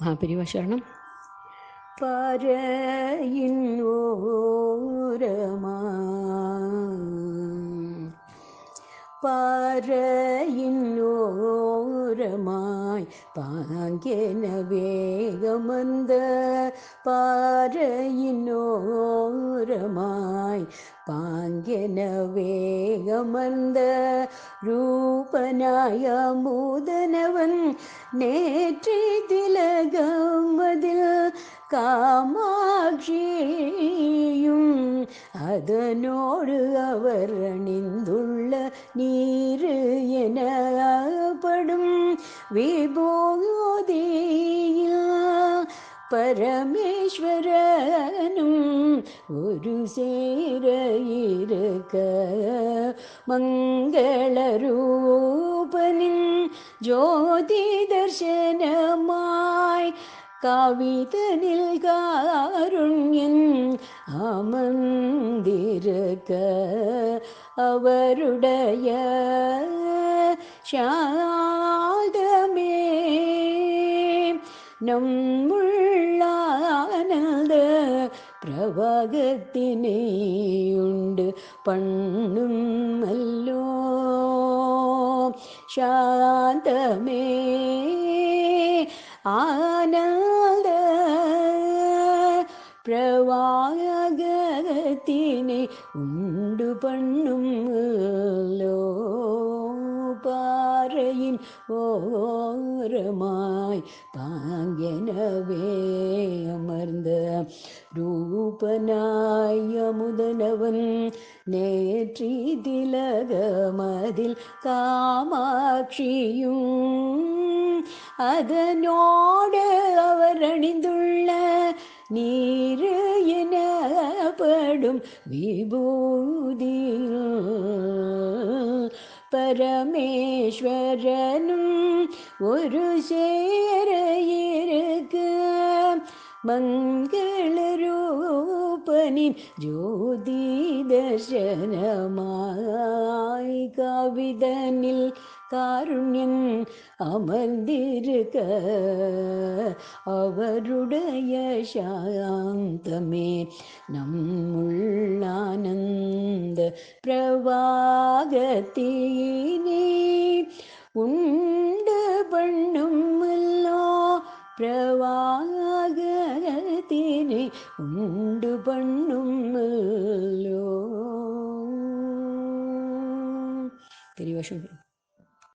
பெரியவா சரணம். பாறையின் ஓரமாய், பாறையின் ஓரமாய் பாங்கென வேகமந்த, பாறையின் ஓரமாய் பாங்கென வேகமந்த ரூபனாய மூதனவன் நேற்றி திலகமதில் காமாட்சியும் அதனோடு அவர் அணிந்துள்ள நீரு எனப்படும் விபூதியில் பரமேஸ்வரனும் ஒரு சேர இருக்க, மங்கள ரூபனின் ஜோதி தர்சனமாய் காவிதனில் காருண்யன் அமர்ந்திருக்க, அவருடைய சாந்தமே நம்முள்ளானந்த பிரவாகத்தினை உண்டு பண்ணும் அல்லோ. சாந்தமே ஆனந்த பிரவாகத்தினை உண்டு பண்ணும் அல்லோ. பாறையின் ஓரமாய் பாங்கெனவே அமர்ந்த ரூபனாய் அமுதனவன் நேற்றி திலகமதில் காமாட்சியும் அதனோடு அவர் அணிந்துள்ள நீரு எனப்படும் விபூதியில் பரமேஸ்வரனும் ஒரு சேர இருக்க, மங்கள ரூபனின் ஜோதி தர்சனமாய் காவிதனில் காருண்யம் அமர்ந்திருக்க, அவருடைய சாந்தமே நம்முள்ளானந்த பிரவாகத்தினை உண்டு பண்ணும் அல்லோ. பிரவாகத்தினை உண்டு பண்ணும் அல்லோ. பெரியவா